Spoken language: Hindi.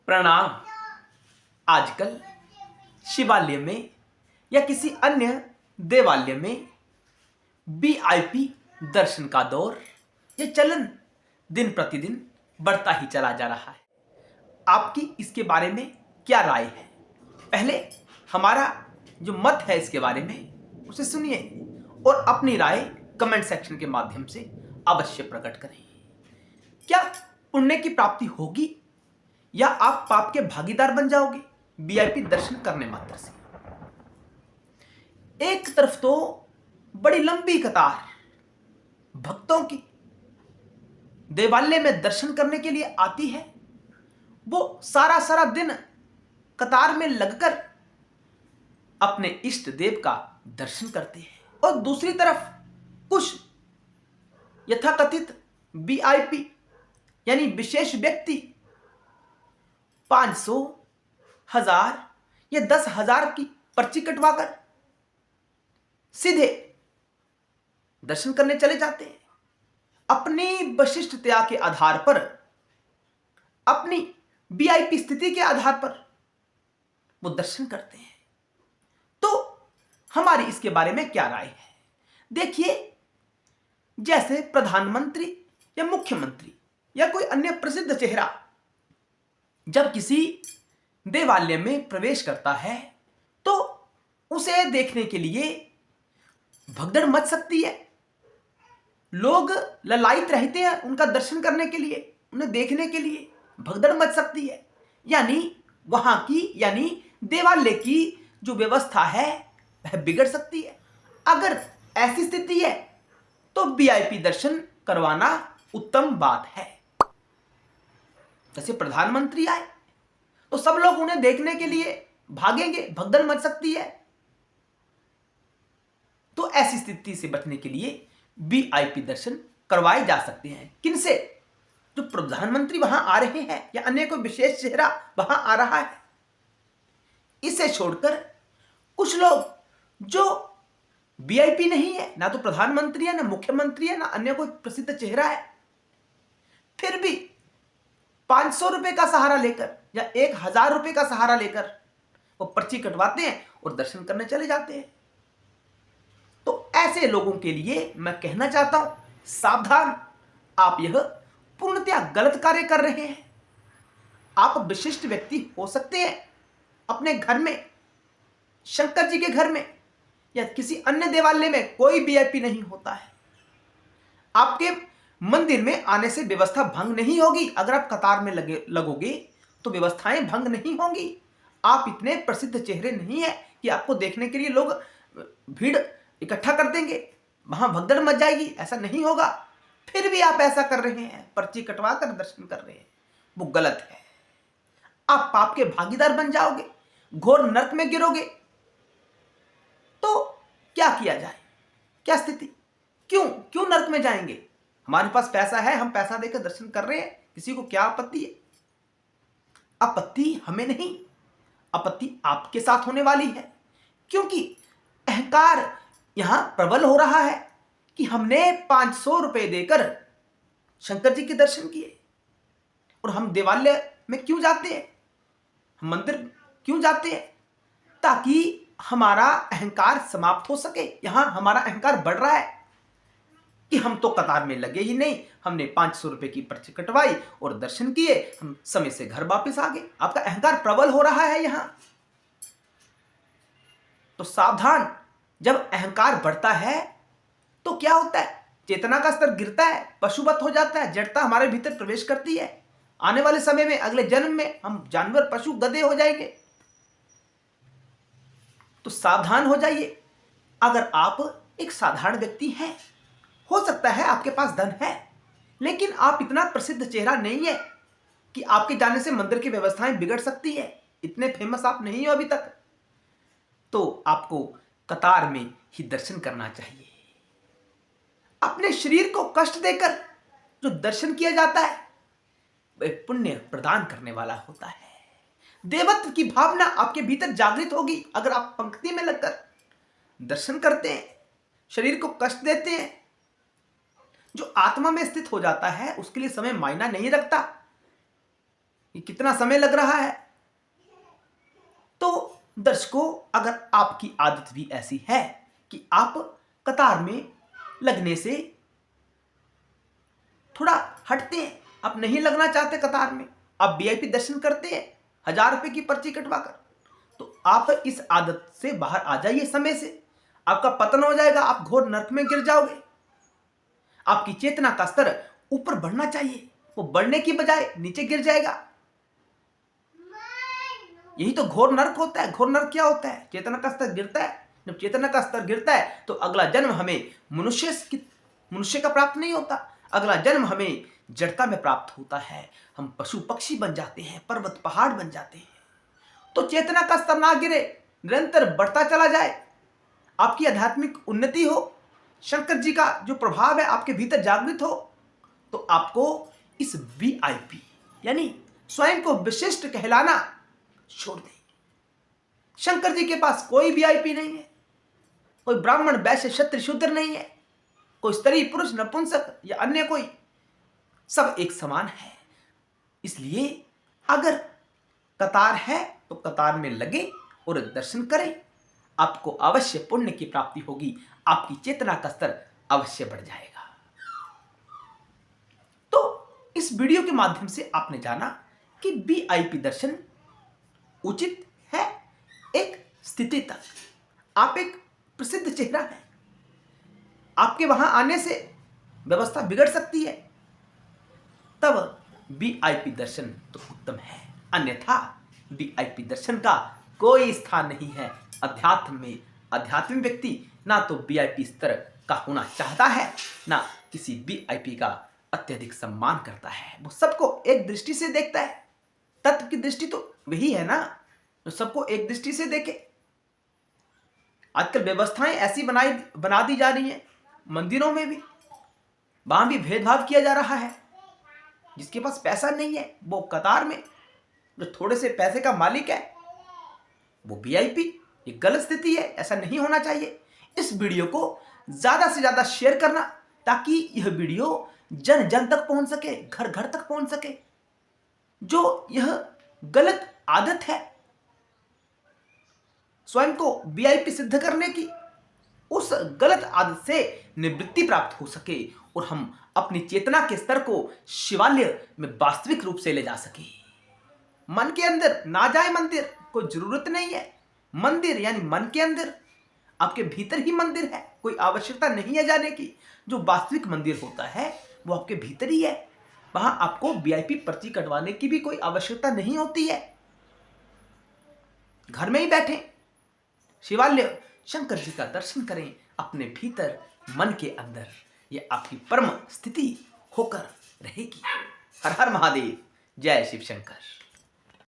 प्रणाम। आजकल शिवालय में या किसी अन्य देवालय में वीआईपी दर्शन का दौर या चलन दिन प्रतिदिन बढ़ता ही चला जा रहा है। आपकी इसके बारे में क्या राय है? पहले हमारा जो मत है इसके बारे में उसे सुनिए और अपनी राय कमेंट सेक्शन के माध्यम से अवश्य प्रकट करें। क्या पुण्य की प्राप्ति होगी या आप पाप के भागीदार बन जाओगे वीआईपी दर्शन करने मात्र से? एक तरफ तो बड़ी लंबी कतार भक्तों की देवालय में दर्शन करने के लिए आती है, वो सारा सारा दिन कतार में लगकर अपने इष्ट देव का दर्शन करते हैं, और दूसरी तरफ कुछ यथाकथित वीआईपी यानी विशेष व्यक्ति 500, 1000 या 10,000 की पर्ची कटवाकर सीधे दर्शन करने चले जाते हैं। अपनी विशिष्टता के आधार पर, अपनी वीआईपी स्थिति के आधार पर वो दर्शन करते हैं। तो हमारी इसके बारे में क्या राय है? देखिए, जैसे प्रधानमंत्री या मुख्यमंत्री या कोई अन्य प्रसिद्ध चेहरा जब किसी देवालय में प्रवेश करता है तो उसे देखने के लिए भगदड़ मच सकती है। लोग ललायित रहते हैं उनका दर्शन करने के लिए, उन्हें देखने के लिए भगदड़ मच सकती है। यानी वहां की यानी देवालय की जो व्यवस्था है वह बिगड़ सकती है। अगर ऐसी स्थिति है तो वीआईपी दर्शन करवाना उत्तम बात है। जैसे प्रधानमंत्री आए तो सब लोग उन्हें देखने के लिए भागेंगे, भगदड़ मच सकती है। तो ऐसी स्थिति से बचने के लिए वीआईपी दर्शन करवाए जा सकते हैं। किनसे? जो प्रधानमंत्री वहां आ रहे हैं या अन्य कोई विशेष चेहरा वहां आ रहा है। इसे छोड़कर कुछ लोग जो वीआईपी नहीं है, ना तो प्रधानमंत्री है, ना मुख्यमंत्री है, ना अन्य कोई प्रसिद्ध चेहरा है, फिर भी 500 रुपए का सहारा लेकर या 1,000 रुपए का सहारा लेकर वो पर्ची कटवाते हैं और दर्शन करने चले जाते हैं। तो ऐसे लोगों के लिए मैं कहना चाहता हूं, सावधान, आप यह पूर्णतः गलत कार्य कर रहे हैं। आप विशिष्ट व्यक्ति हो सकते हैं, अपने घर में, शंकर जी के घर में या किसी अन्य देवालय में कोई वीआईपी नहीं होता है। आपके मंदिर में आने से व्यवस्था भंग नहीं होगी। अगर आप कतार में लगोगे तो व्यवस्थाएं भंग नहीं होंगी। आप इतने प्रसिद्ध चेहरे नहीं है कि आपको देखने के लिए लोग भीड़ इकट्ठा कर देंगे, वहां भगदड़ मच जाएगी। ऐसा नहीं होगा। फिर भी आप ऐसा कर रहे हैं, पर्ची कटवा कर दर्शन कर रहे हैं, वो गलत है। आप पाप के भागीदार बन जाओगे, घोर नरक में गिरोगे। तो क्या किया जाए? क्या स्थिति? क्यों नरक में जाएंगे? हमारे पास पैसा है, हम पैसा देकर दर्शन कर रहे हैं, किसी को क्या आपत्ति है? आपत्ति हमें नहीं, आपत्ति आपके साथ होने वाली है। क्योंकि अहंकार यहां प्रबल हो रहा है कि हमने 500 रुपए देकर शंकर जी के दर्शन किए। और हम देवालय में क्यों जाते हैं, हम मंदिर क्यों जाते हैं? ताकि हमारा अहंकार समाप्त हो सके। यहां हमारा अहंकार बढ़ रहा है कि हम तो कतार में लगे ही नहीं, हमने 500 रुपए की पर्ची कटवाई और दर्शन किए, हम समय से घर वापस आ गए। आपका अहंकार प्रबल हो रहा है यहां। तो सावधान, जब अहंकार बढ़ता है तो क्या होता है? चेतना का स्तर गिरता है, पशुवत हो जाता है, जड़ता हमारे भीतर प्रवेश करती है। आने वाले समय में, अगले जन्म में हम जानवर, पशु, गधे हो जाएंगे। तो सावधान हो जाइए। अगर आप एक साधारण व्यक्ति हैं, हो सकता है आपके पास धन है, लेकिन आप इतना प्रसिद्ध चेहरा नहीं है कि आपके जाने से मंदिर की व्यवस्थाएं बिगड़ सकती है। इतने फेमस आप नहीं हो अभी तक। तो आपको कतार में ही दर्शन करना चाहिए। अपने शरीर को कष्ट देकर जो दर्शन किया जाता है वह पुण्य प्रदान करने वाला होता है। देवत्व की भावना आपके भीतर जागृत होगी अगर आप पंक्ति में लगकर दर्शन करते हैं, शरीर को कष्ट देते हैं। जो आत्मा में स्थित हो जाता है उसके लिए समय मायना नहीं रखता। कि कितना समय लग रहा है। तो दर्शकों, अगर आपकी आदत भी ऐसी है कि आप कतार में लगने से थोड़ा हटते हैं, आप नहीं लगना चाहते कतार में, आप वीआईपी दर्शन करते हैं 1000 रुपए की पर्ची कटवाकर, तो आप इस आदत से बाहर आ जाइए समय से। आपका पतन हो जाएगा, आप घोर नरक में गिर जाओगे। आपकी चेतना का स्तर ऊपर बढ़ना चाहिए, वो बढ़ने की बजाय नीचे गिर जाएगा। यही तो घोर नरक होता है। घोर नरक क्या होता है? चेतना का स्तर गिरता है। जब चेतना का स्तर गिरता है तो अगला जन्म हमें मनुष्य का प्राप्त नहीं होता। अगला जन्म हमें जड़ता में प्राप्त होता है। हम पशु पक्षी बन जाते हैं, पर्वत पहाड़ बन जाते हैं। तो चेतना का स्तर ना गिरे, निरंतर बढ़ता चला जाए, आपकी आध्यात्मिक उन्नति हो, शंकर जी का जो प्रभाव है आपके भीतर जागृत हो, तो आपको इस वीआईपी यानी स्वयं को विशिष्ट कहलाना छोड़ दें। शंकर जी के पास कोई वीआईपी नहीं है, कोई ब्राह्मण वैश्य क्षत्रिय शूद्र नहीं है, कोई स्त्री पुरुष नपुंसक या अन्य कोई, सब एक समान है। इसलिए अगर कतार है तो कतार में लगे और दर्शन करें, आपको अवश्य पुण्य की प्राप्ति होगी, आपकी चेतना का स्तर अवश्य बढ़ जाएगा। तो इस वीडियो के माध्यम से आपने जाना कि वीआईपी दर्शन उचित है। एक स्थिति तक आप एक प्रसिद्ध चेहरा हैं, आपके वहां आने से व्यवस्था बिगड़ सकती है, तब वीआईपी दर्शन तो उत्तम है। अन्यथा वीआईपी दर्शन का कोई स्थान नहीं है अध्यात्म में। आध्यात्मिक व्यक्ति ना तो वीआईपी स्तर का होना चाहता है, ना किसी वीआईपी का अत्यधिक सम्मान करता है। वो सबको एक दृष्टि से देखता है। तत्व की दृष्टि तो वही है ना, तो सबको एक दृष्टि से देखे। आजकल व्यवस्थाएं ऐसी बना दी जा रही हैं, मंदिरों में भी, वहां भी भेदभाव किया जा रहा है। जिसके पास पैसा नहीं है वो कतार में, जो थोड़े से पैसे का मालिक है वो वीआईपी। ये गलत स्थिति है, ऐसा नहीं होना चाहिए। इस वीडियो को ज्यादा से ज्यादा शेयर करना, ताकि यह वीडियो जन जन तक पहुंच सके, घर घर तक पहुंच सके। जो यह गलत आदत है स्वयं को वीआईपी सिद्ध करने की, उस गलत आदत से निवृत्ति प्राप्त हो सके और हम अपनी चेतना के स्तर को शिवालय में वास्तविक रूप से ले जा सके। मन के अंदर ना जाए मंदिर, कोई जरूरत नहीं है। मंदिर यानी मन के अंदर, आपके भीतर ही मंदिर है, कोई आवश्यकता नहीं है जाने की। जो वास्तविक मंदिर होता है वो आपके भीतर ही है। वहां आपको वीआईपी पर्ची कटवाने की भी कोई आवश्यकता नहीं होती है। घर में ही बैठे शिवालय शंकर जी का दर्शन करें अपने भीतर, मन के अंदर। ये आपकी परम स्थिति होकर रहेगी। हर हर महादेव, जय शिव शंकर।